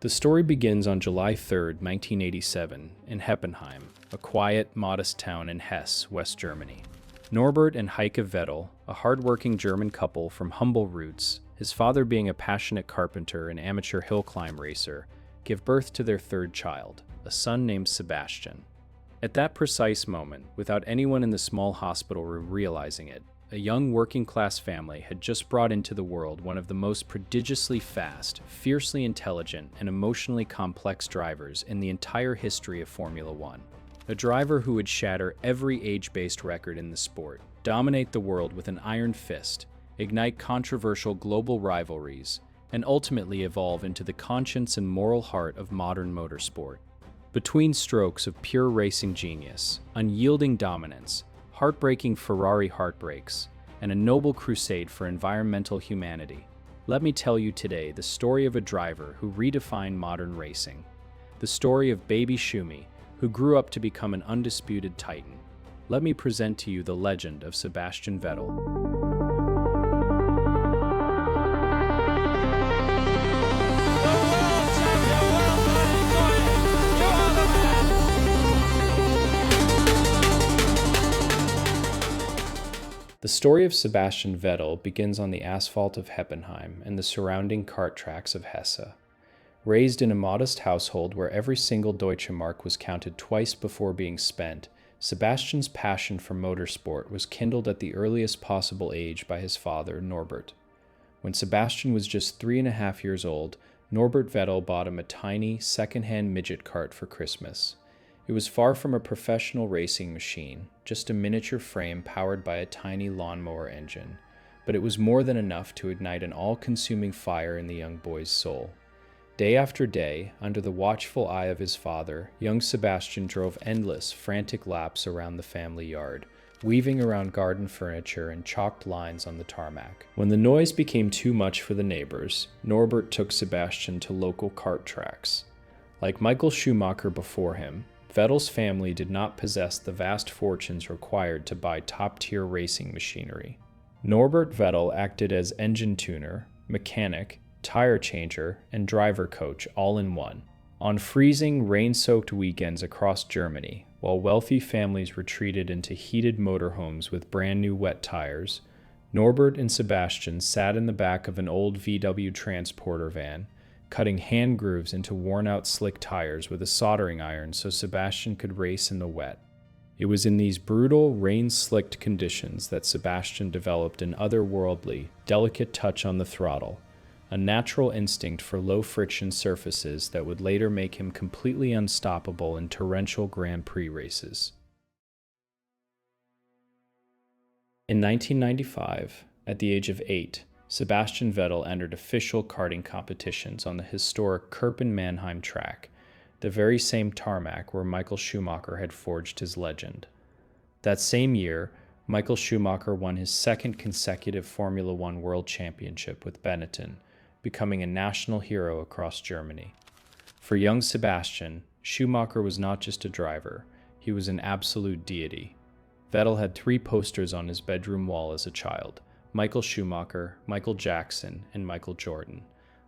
The story begins on July 3, 1987, in Heppenheim, a quiet, modest town in Hesse, West Germany. Norbert and Heike Vettel, a hard-working German couple from humble roots, his father being a passionate carpenter and amateur hill climb racer, give birth to their third child, a son named Sebastian. At that precise moment, without anyone in the small hospital room realizing it, a young working-class family had just brought into the world one of the most prodigiously fast, fiercely intelligent, and emotionally complex drivers in the entire history of Formula One. A driver who would shatter every age-based record in the sport, dominate the world with an iron fist, ignite controversial global rivalries, and ultimately evolve into the conscience and moral heart of modern motorsport. Between strokes of pure racing genius, unyielding dominance, heartbreaking Ferrari heartbreaks, and a noble crusade for environmental humanity, let me tell you today the story of a driver who redefined modern racing. The story of baby Schumi, who grew up to become an undisputed titan. Let me present to you the legend of Sebastian Vettel. The story of Sebastian Vettel begins on the asphalt of Heppenheim and the surrounding kart tracks of Hesse. Raised in a modest household where every single Deutsche Mark was counted twice before being spent, Sebastian's passion for motorsport was kindled at the earliest possible age by his father, Norbert. When Sebastian was just 3.5 years old, Norbert Vettel bought him a tiny, second-hand midget kart for Christmas. It was far from a professional racing machine, just a miniature frame powered by a tiny lawnmower engine, but it was more than enough to ignite an all-consuming fire in the young boy's soul. Day after day, under the watchful eye of his father, young Sebastian drove endless, frantic laps around the family yard, weaving around garden furniture and chalked lines on the tarmac. When the noise became too much for the neighbors, Norbert took Sebastian to local kart tracks. Like Michael Schumacher before him, Vettel's family did not possess the vast fortunes required to buy top-tier racing machinery. Norbert Vettel acted as engine tuner, mechanic, tire changer, and driver coach all in one. On freezing, rain-soaked weekends across Germany, while wealthy families retreated into heated motorhomes with brand-new wet tires, Norbert and Sebastian sat in the back of an old VW transporter van, cutting hand grooves into worn-out slick tires with a soldering iron so Sebastian could race in the wet. It was in these brutal, rain-slicked conditions that Sebastian developed an otherworldly, delicate touch on the throttle, a natural instinct for low-friction surfaces that would later make him completely unstoppable in torrential Grand Prix races. In 1995, at the age of 8, Sebastian Vettel entered official karting competitions on the historic Kirchen-Mannheim track, the very same tarmac where Michael Schumacher had forged his legend. That same year, Michael Schumacher won his second consecutive Formula One World Championship with Benetton, becoming a national hero across Germany. For young Sebastian, Schumacher was not just a driver, he was an absolute deity. Vettel had 3 posters on his bedroom wall as a child: Michael Schumacher, Michael Jackson, and Michael Jordan,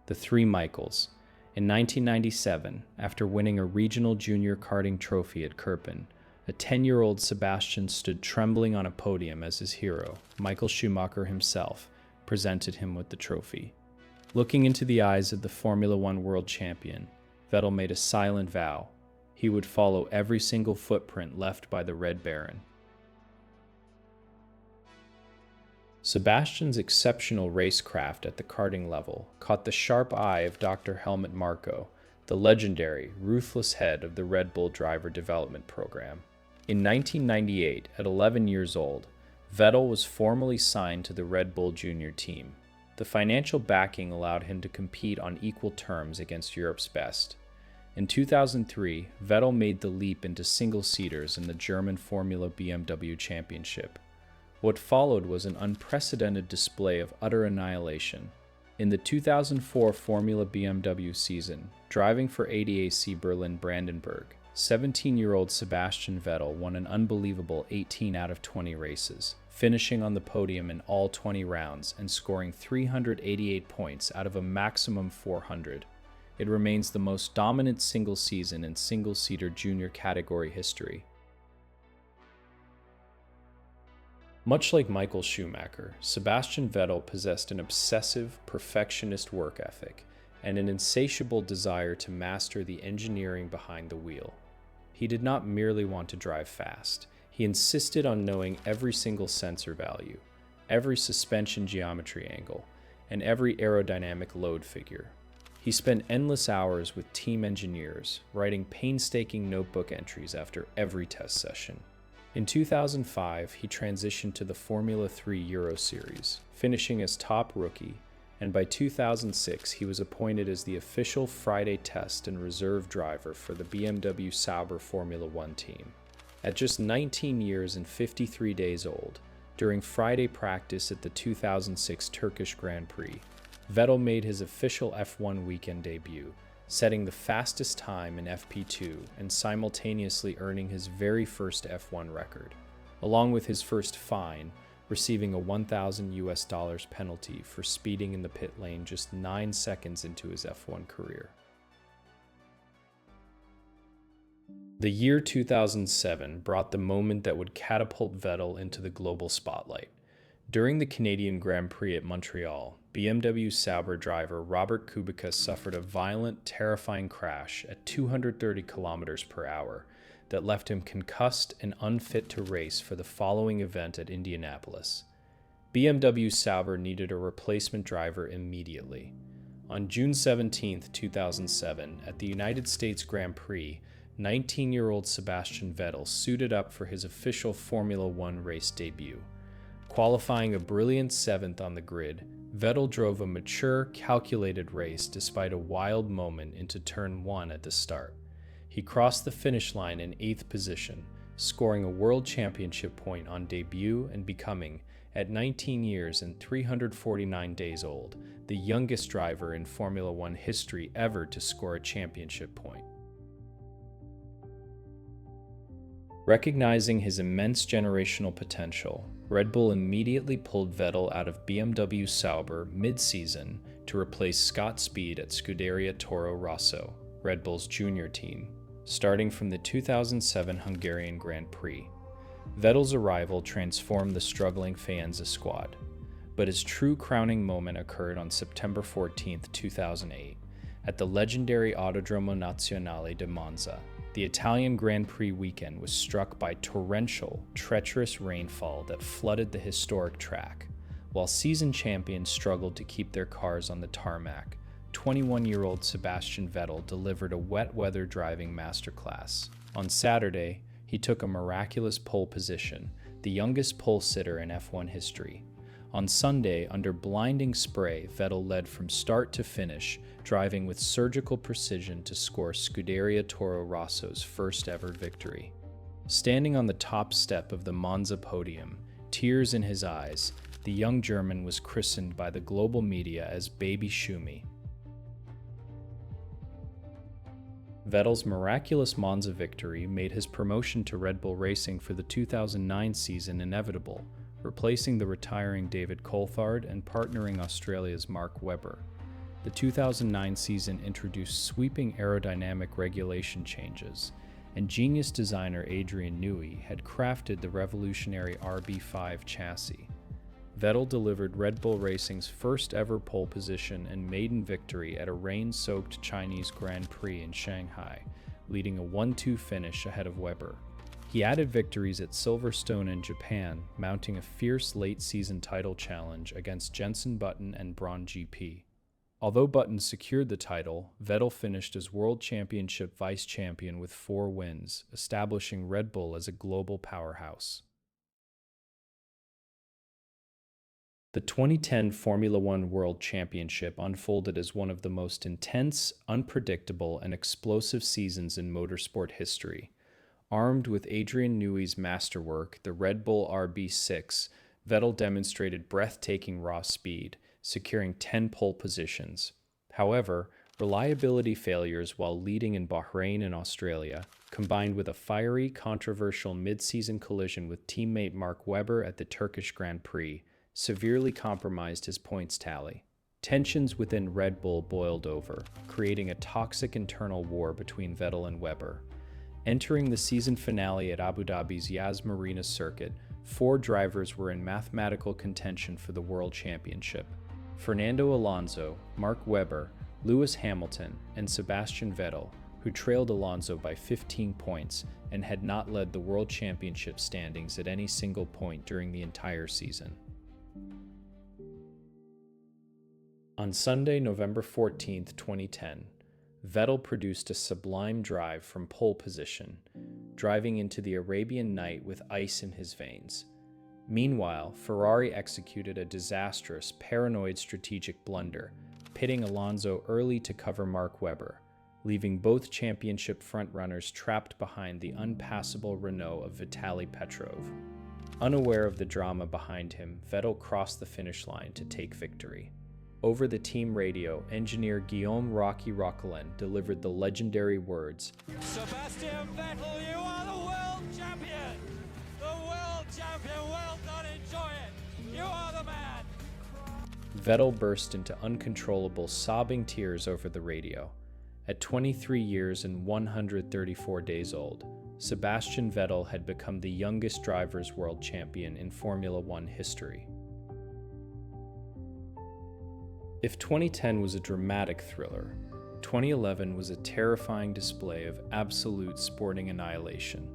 the 3 Michaels. In 1997, after winning a regional junior karting trophy at Kirchen, a 10-year-old Sebastian stood trembling on a podium as his hero, Michael Schumacher himself, presented him with the trophy. Looking into the eyes of the Formula One world champion, Vettel made a silent vow: he would follow every single footprint left by the Red Baron. Sebastian's exceptional racecraft at the karting level caught the sharp eye of Dr. Helmut Marko, the legendary, ruthless head of the Red Bull driver development program. In 1998, at 11 years old, Vettel was formally signed to the Red Bull Junior team. The financial backing allowed him to compete on equal terms against Europe's best. In 2003, Vettel made the leap into single-seaters in the German Formula BMW Championship. What followed was an unprecedented display of utter annihilation. In the 2004 Formula BMW season, driving for ADAC Berlin-Brandenburg, 17-year-old Sebastian Vettel won an unbelievable 18 out of 20 races, finishing on the podium in all 20 rounds and scoring 388 points out of a maximum 400. It remains the most dominant single season in single-seater junior category history. Much like Michael Schumacher, Sebastian Vettel possessed an obsessive, perfectionist work ethic and an insatiable desire to master the engineering behind the wheel. He did not merely want to drive fast. He insisted on knowing every single sensor value, every suspension geometry angle, and every aerodynamic load figure. He spent endless hours with team engineers, writing painstaking notebook entries after every test session. In 2005, he transitioned to the Formula 3 Euro Series, finishing as top rookie, and by 2006 he was appointed as the official Friday test and reserve driver for the BMW Sauber Formula 1 team. At just 19 years and 53 days old, during Friday practice at the 2006 Turkish Grand Prix, Vettel made his official F1 weekend debut, setting the fastest time in FP2 and simultaneously earning his very first F1 record, along with his first fine, receiving a $1,000 penalty for speeding in the pit lane just 9 seconds into his F1 career. The year 2007 brought the moment that would catapult Vettel into the global spotlight. During the Canadian Grand Prix at Montreal, BMW Sauber driver Robert Kubica suffered a violent, terrifying crash at 230 kilometers per hour that left him concussed and unfit to race for the following event at Indianapolis. BMW Sauber needed a replacement driver immediately. On June 17, 2007, at the United States Grand Prix, 19-year-old Sebastian Vettel suited up for his official Formula 1 race debut. Qualifying a brilliant 7th on the grid, Vettel drove a mature, calculated race despite a wild moment into Turn 1 at the start. He crossed the finish line in 8th position, scoring a World Championship point on debut and becoming, at 19 years and 349 days old, the youngest driver in Formula 1 history ever to score a championship point. Recognizing his immense generational potential, Red Bull immediately pulled Vettel out of BMW Sauber mid-season to replace Scott Speed at Scuderia Toro Rosso, Red Bull's junior team, starting from the 2007 Hungarian Grand Prix. Vettel's arrival transformed the struggling Faenza squad, but his true crowning moment occurred on September 14, 2008, at the legendary Autodromo Nazionale di Monza. The Italian Grand Prix weekend was struck by torrential, treacherous rainfall that flooded the historic track. While season champions struggled to keep their cars on the tarmac, 21-year-old Sebastian Vettel delivered a wet-weather driving masterclass. On Saturday, he took a miraculous pole position, the youngest pole sitter in F1 history. On Sunday, under blinding spray, Vettel led from start to finish, driving with surgical precision to score Scuderia Toro Rosso's first ever victory. Standing on the top step of the Monza podium, tears in his eyes, the young German was christened by the global media as Baby Schumi. Vettel's miraculous Monza victory made his promotion to Red Bull Racing for the 2009 season inevitable, replacing the retiring David Coulthard and partnering Australia's Mark Webber. The 2009 season introduced sweeping aerodynamic regulation changes, and genius designer Adrian Newey had crafted the revolutionary RB5 chassis. Vettel delivered Red Bull Racing's first ever pole position and maiden victory at a rain-soaked Chinese Grand Prix in Shanghai, leading a 1-2 finish ahead of Webber. He added victories at Silverstone in Japan, mounting a fierce late-season title challenge against Jenson Button and Braun GP. Although Button secured the title, Vettel finished as World Championship vice-champion with 4 wins, establishing Red Bull as a global powerhouse. The 2010 Formula 1 World Championship unfolded as one of the most intense, unpredictable, and explosive seasons in motorsport history. Armed with Adrian Newey's masterwork, the Red Bull RB6, Vettel demonstrated breathtaking raw speed, securing 10 pole positions. However, reliability failures while leading in Bahrain and Australia, combined with a fiery, controversial mid-season collision with teammate Mark Webber at the Turkish Grand Prix, severely compromised his points tally. Tensions within Red Bull boiled over, creating a toxic internal war between Vettel and Webber. Entering the season finale at Abu Dhabi's Yas Marina circuit, 4 drivers were in mathematical contention for the World Championship: Fernando Alonso, Mark Webber, Lewis Hamilton, and Sebastian Vettel, who trailed Alonso by 15 points and had not led the World Championship standings at any single point during the entire season. On Sunday, November 14, 2010, Vettel produced a sublime drive from pole position, driving into the Arabian night with ice in his veins. Meanwhile, Ferrari executed a disastrous, paranoid strategic blunder, pitting Alonso early to cover Mark Webber, leaving both championship frontrunners trapped behind the unpassable Renault of Vitaly Petrov. Unaware of the drama behind him, Vettel crossed the finish line to take victory. Over the team radio, engineer Guillaume Rocky Roquelin delivered the legendary words, "Sebastian Vettel, you are the world champion! The world champion, well done, enjoy it! You are the man!" Vettel burst into uncontrollable, sobbing tears over the radio. At 23 years and 134 days old, Sebastian Vettel had become the youngest drivers' world champion in Formula One history. If 2010 was a dramatic thriller, 2011 was a terrifying display of absolute sporting annihilation.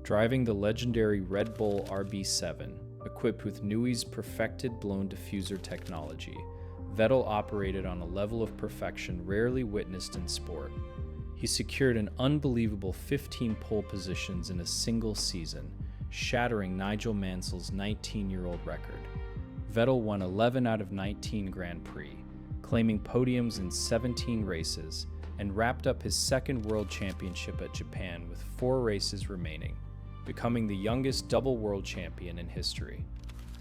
Driving the legendary Red Bull RB7, equipped with Newey's perfected blown diffuser technology, Vettel operated on a level of perfection rarely witnessed in sport. He secured an unbelievable 15 pole positions in a single season, shattering Nigel Mansell's 19-year-old record. Vettel won 11 out of 19 Grand Prix, claiming podiums in 17 races, and wrapped up his second World Championship at Japan with 4 races remaining, becoming the youngest double world champion in history.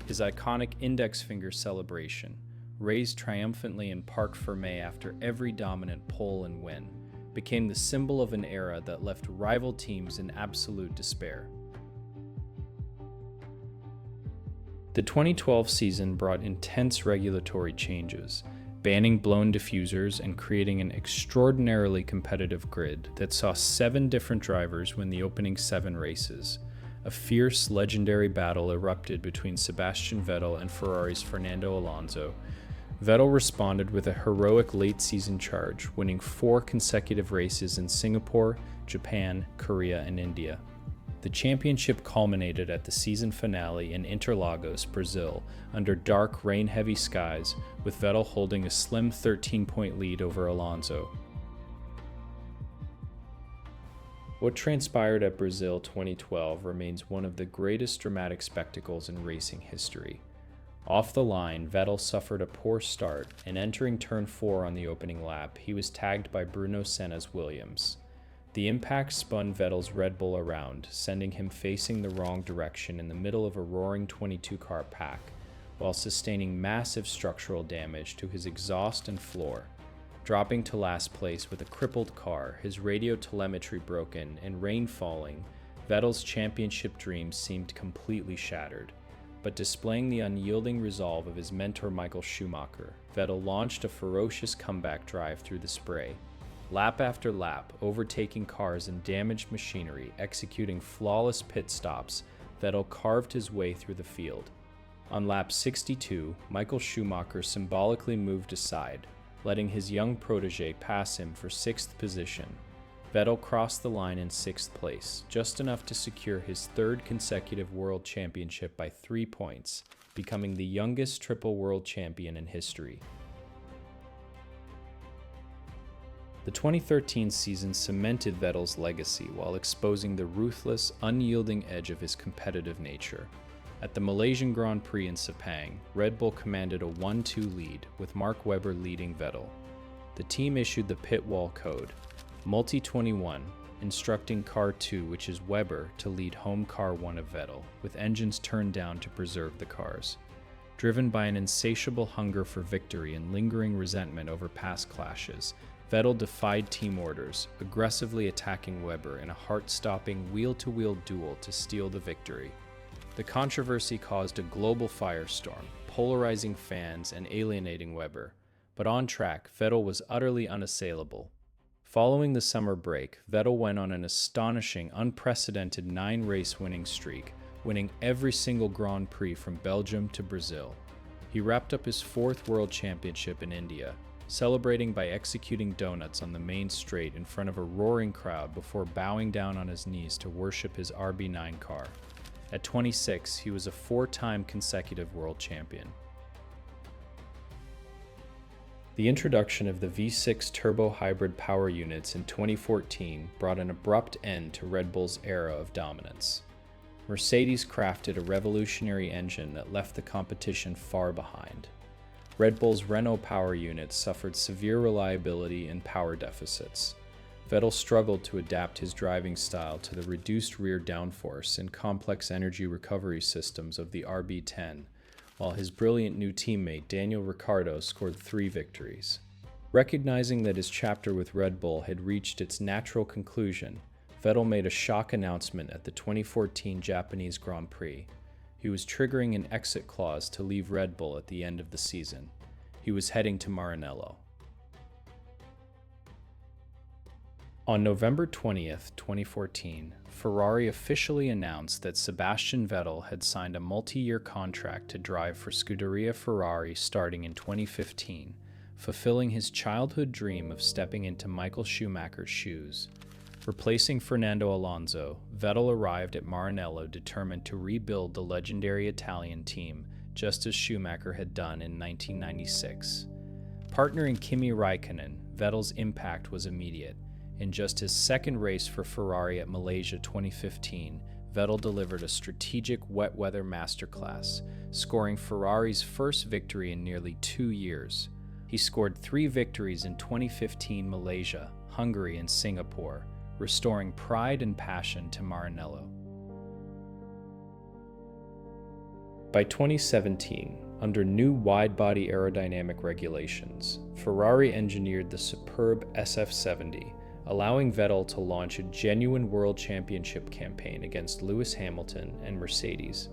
His iconic index finger celebration, raised triumphantly in Parc Fermé after every dominant pole and win, became the symbol of an era that left rival teams in absolute despair. The 2012 season brought intense regulatory changes, banning blown diffusers and creating an extraordinarily competitive grid that saw 7 different drivers win the opening 7 races. A fierce, legendary battle erupted between Sebastian Vettel and Ferrari's Fernando Alonso. Vettel responded with a heroic late-season charge, winning 4 consecutive races in Singapore, Japan, Korea, and India. The championship culminated at the season finale in Interlagos, Brazil, under dark, rain-heavy skies, with Vettel holding a slim 13-point lead over Alonso. What transpired at Brazil 2012 remains one of the greatest dramatic spectacles in racing history. Off the line, Vettel suffered a poor start, and entering turn 4 on the opening lap, he was tagged by Bruno Senna's Williams. The impact spun Vettel's Red Bull around, sending him facing the wrong direction in the middle of a roaring 22-car pack, while sustaining massive structural damage to his exhaust and floor. Dropping to last place with a crippled car, his radio telemetry broken, and rain falling, Vettel's championship dreams seemed completely shattered. But displaying the unyielding resolve of his mentor Michael Schumacher, Vettel launched a ferocious comeback drive through the spray. Lap after lap, overtaking cars and damaged machinery, executing flawless pit stops, Vettel carved his way through the field. On lap 62, Michael Schumacher symbolically moved aside, letting his young protege pass him for 6th position. Vettel crossed the line in 6th place, just enough to secure his 3rd consecutive world championship by 3 points, becoming the youngest triple world champion in history. The 2013 season cemented Vettel's legacy while exposing the ruthless, unyielding edge of his competitive nature. At the Malaysian Grand Prix in Sepang, Red Bull commanded a 1-2 lead, with Mark Webber leading Vettel. The team issued the pit wall code, Multi-21, instructing Car 2, which is Webber, to lead home Car 1 of Vettel, with engines turned down to preserve the cars. Driven by an insatiable hunger for victory and lingering resentment over past clashes, Vettel defied team orders, aggressively attacking Webber in a heart-stopping wheel-to-wheel duel to steal the victory. The controversy caused a global firestorm, polarizing fans and alienating Webber, but on track, Vettel was utterly unassailable. Following the summer break, Vettel went on an astonishing, unprecedented 9-race winning streak, winning every single Grand Prix from Belgium to Brazil. He wrapped up his 4th World Championship in India, celebrating by executing donuts on the main straight in front of a roaring crowd before bowing down on his knees to worship his RB9 car. At 26, he was a 4-time consecutive world champion. The introduction of the V6 turbo hybrid power units in 2014 brought an abrupt end to Red Bull's era of dominance. Mercedes crafted a revolutionary engine that left the competition far behind. Red Bull's Renault power units suffered severe reliability and power deficits. Vettel struggled to adapt his driving style to the reduced rear downforce and complex energy recovery systems of the RB10, while his brilliant new teammate Daniel Ricciardo scored 3 victories. Recognizing that his chapter with Red Bull had reached its natural conclusion, Vettel made a shock announcement at the 2014 Japanese Grand Prix. He was triggering an exit clause to leave Red Bull at the end of the season. He was heading to Maranello. On November 20th, 2014, Ferrari officially announced that Sebastian Vettel had signed a multi-year contract to drive for Scuderia Ferrari starting in 2015, fulfilling his childhood dream of stepping into Michael Schumacher's shoes. Replacing Fernando Alonso, Vettel arrived at Maranello determined to rebuild the legendary Italian team, just as Schumacher had done in 1996. Partnering Kimi Räikkönen, Vettel's impact was immediate. In just his 2nd race for Ferrari at Malaysia 2015, Vettel delivered a strategic wet weather masterclass, scoring Ferrari's first victory in nearly 2 years. He scored 3 victories in 2015 Malaysia, Hungary, and Singapore, restoring pride and passion to Maranello. By 2017, under new wide-body aerodynamic regulations, Ferrari engineered the superb SF70, allowing Vettel to launch a genuine World Championship campaign against Lewis Hamilton and Mercedes.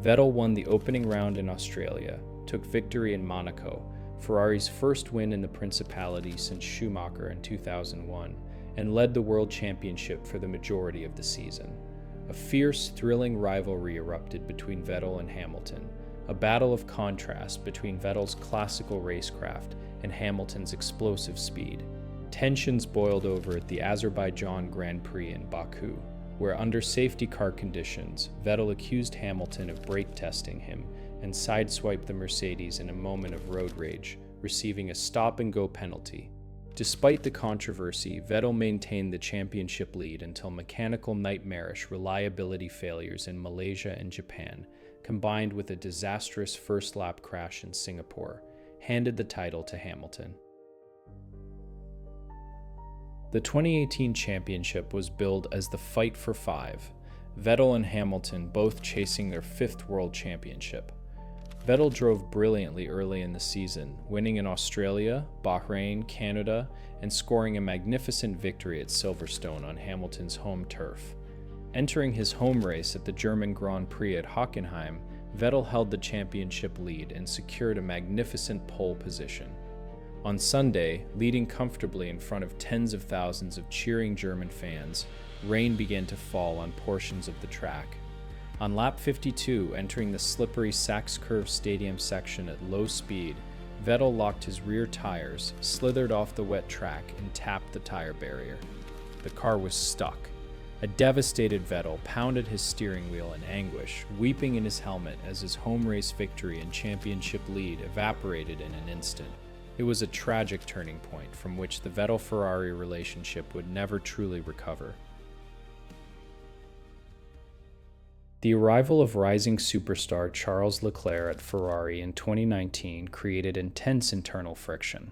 Vettel won the opening round in Australia, took victory in Monaco, Ferrari's first win in the Principality since Schumacher in 2001, and led the World Championship for the majority of the season. A fierce, thrilling rivalry erupted between Vettel and Hamilton, a battle of contrast between Vettel's classical racecraft and Hamilton's explosive speed. Tensions boiled over at the Azerbaijan Grand Prix in Baku, where under safety car conditions, Vettel accused Hamilton of brake testing him and sideswiped the Mercedes in a moment of road rage, receiving a stop-and-go penalty. Despite the controversy, Vettel maintained the championship lead until mechanical nightmarish reliability failures in Malaysia and Japan, combined with a disastrous first-lap crash in Singapore, handed the title to Hamilton. The 2018 championship was billed as the Fight for 5, Vettel and Hamilton both chasing their 5th World Championship. Vettel drove brilliantly early in the season, winning in Australia, Bahrain, Canada, and scoring a magnificent victory at Silverstone on Hamilton's home turf. Entering his home race at the German Grand Prix at Hockenheim, Vettel held the championship lead and secured a magnificent pole position. On Sunday, leading comfortably in front of tens of thousands of cheering German fans, rain began to fall on portions of the track. On lap 52, entering the slippery Sachs Curve Stadium section at low speed, Vettel locked his rear tires, slithered off the wet track, and tapped the tire barrier. The car was stuck. A devastated Vettel pounded his steering wheel in anguish, weeping in his helmet as his home race victory and championship lead evaporated in an instant. It was a tragic turning point from which the Vettel-Ferrari relationship would never truly recover. The arrival of rising superstar Charles Leclerc at Ferrari in 2019 created intense internal friction.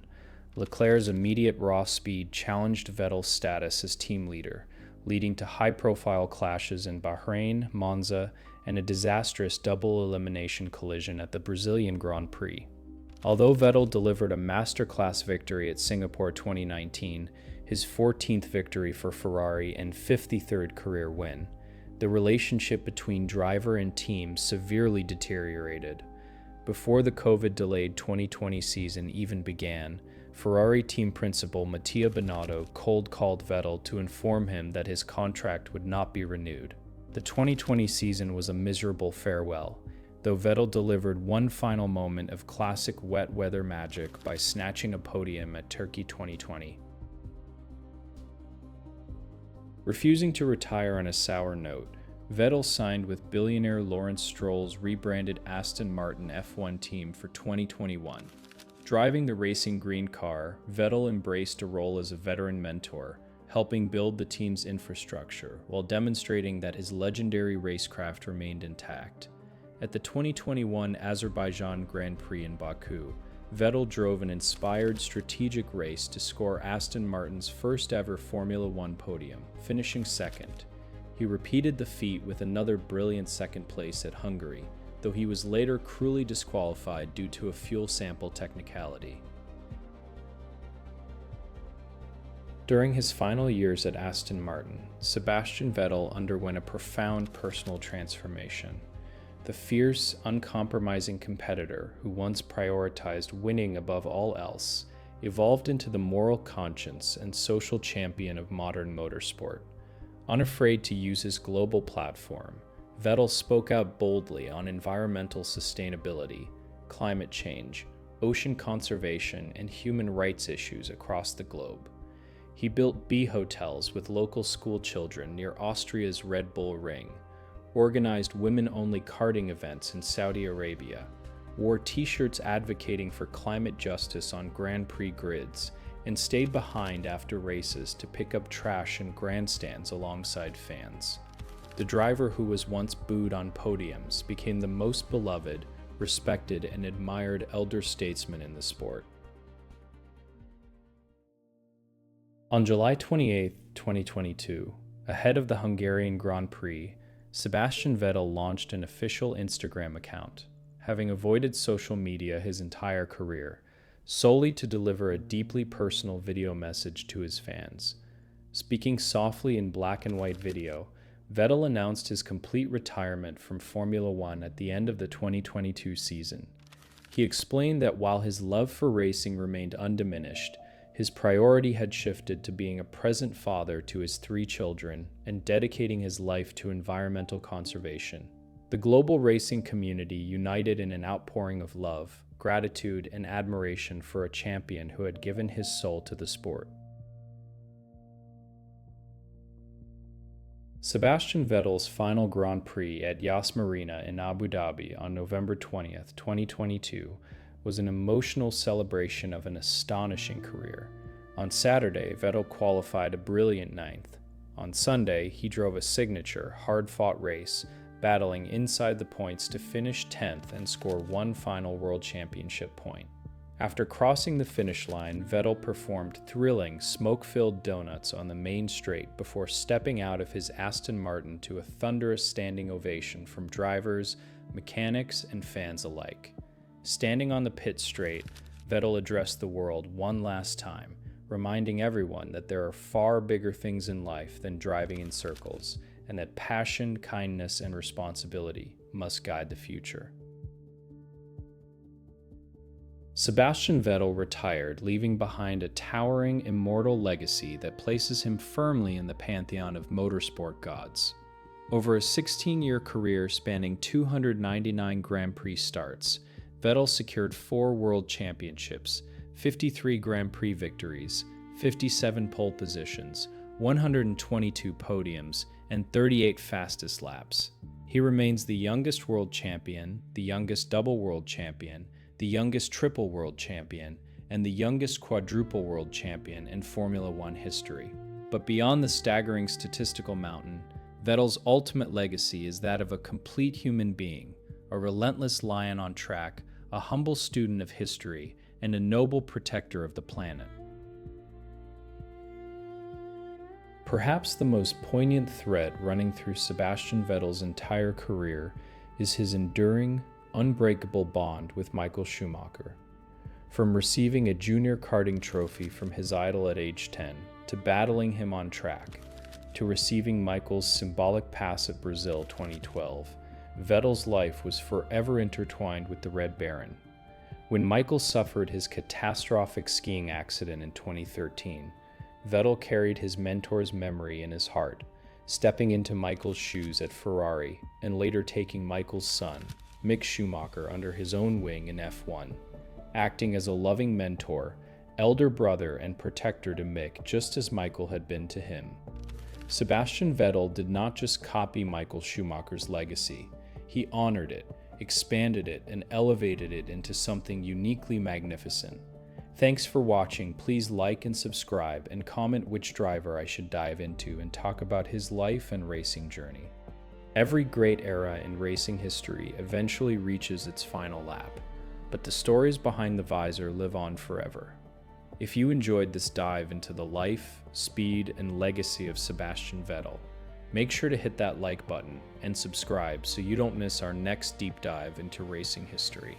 Leclerc's immediate raw speed challenged Vettel's status as team leader, leading to high-profile clashes in Bahrain, Monza, and a disastrous double-elimination collision at the Brazilian Grand Prix. Although Vettel delivered a masterclass victory at Singapore 2019, his 14th victory for Ferrari and 53rd career win, the relationship between driver and team severely deteriorated. Before the COVID-delayed 2020 season even began, Ferrari team principal Mattia Binotto cold-called Vettel to inform him that his contract would not be renewed. The 2020 season was a miserable farewell, though Vettel delivered one final moment of classic wet weather magic by snatching a podium at Turkey 2020. Refusing to retire on a sour note, Vettel signed with billionaire Lawrence Stroll's rebranded Aston Martin F1 team for 2021. Driving the racing green car, Vettel embraced a role as a veteran mentor, helping build the team's infrastructure while demonstrating that his legendary racecraft remained intact. At the 2021 Azerbaijan Grand Prix in Baku, Vettel drove an inspired strategic race to score Aston Martin's first ever Formula One podium, finishing second. He repeated the feat with another brilliant second place at Hungary, though he was later cruelly disqualified due to a fuel sample technicality. During his final years at Aston Martin, Sebastian Vettel underwent a profound personal transformation. The fierce, uncompromising competitor who once prioritized winning above all else evolved into the moral conscience and social champion of modern motorsport. Unafraid to use his global platform, Vettel spoke out boldly on environmental sustainability, climate change, ocean conservation, and human rights issues across the globe. He built bee hotels with local school children near Austria's Red Bull Ring, organized women-only karting events in Saudi Arabia, wore t-shirts advocating for climate justice on Grand Prix grids, and stayed behind after races to pick up trash in grandstands alongside fans. The driver who was once booed on podiums became the most beloved, respected, and admired elder statesman in the sport. On July 28, 2022, ahead of the Hungarian Grand Prix, Sebastian Vettel launched an official Instagram account, having avoided social media his entire career, solely to deliver a deeply personal video message to his fans. Speaking softly in black and white video, Vettel announced his complete retirement from Formula One at the end of the 2022 season. He explained that while his love for racing remained undiminished, his priority had shifted to being a present father to his 3 children and dedicating his life to environmental conservation. The global racing community united in an outpouring of love, gratitude, and admiration for a champion who had given his soul to the sport. Sebastian Vettel's final Grand Prix at Yas Marina in Abu Dhabi on November 20th, 2022 was an emotional celebration of an astonishing career. On Saturday, Vettel qualified a brilliant 9th. On Sunday, he drove a signature, hard-fought race, battling inside the points to finish 10th and score one final World Championship point. After crossing the finish line, Vettel performed thrilling, smoke-filled donuts on the main straight before stepping out of his Aston Martin to a thunderous standing ovation from drivers, mechanics, and fans alike. Standing on the pit straight, Vettel addressed the world one last time, reminding everyone that there are far bigger things in life than driving in circles, and that passion, kindness, and responsibility must guide the future. Sebastian Vettel retired, leaving behind a towering, immortal legacy that places him firmly in the pantheon of motorsport gods. Over a 16-year career spanning 299 Grand Prix starts, Vettel secured 4 World Championships, 53 Grand Prix victories, 57 pole positions, 122 podiums, and 38 fastest laps. He remains the youngest world champion, the youngest double world champion, the youngest triple world champion, and the youngest quadruple world champion in Formula One history. But beyond the staggering statistical mountain, Vettel's ultimate legacy is that of a complete human being, a relentless lion on track, a humble student of history, and a noble protector of the planet. Perhaps the most poignant thread running through Sebastian Vettel's entire career is his enduring, unbreakable bond with Michael Schumacher. From receiving a junior karting trophy from his idol at age 10, to battling him on track, to receiving Michael's symbolic pass at Brazil 2012, Vettel's life was forever intertwined with the Red Baron. When Michael suffered his catastrophic skiing accident in 2013, Vettel carried his mentor's memory in his heart, stepping into Michael's shoes at Ferrari and later taking Michael's son, Mick Schumacher, under his own wing in F1, acting as a loving mentor, elder brother, and protector to Mick, just as Michael had been to him. Sebastian Vettel did not just copy Michael Schumacher's legacy, he honored it, expanded it, and elevated it into something uniquely magnificent. Thanks for watching. Please like and subscribe, and comment which driver I should dive into and talk about his life and racing journey. Every great era in racing history eventually reaches its final lap, but the stories behind the visor live on forever. If you enjoyed this dive into the life, speed, and legacy of Sebastian Vettel, make sure to hit that like button and subscribe so you don't miss our next deep dive into racing history.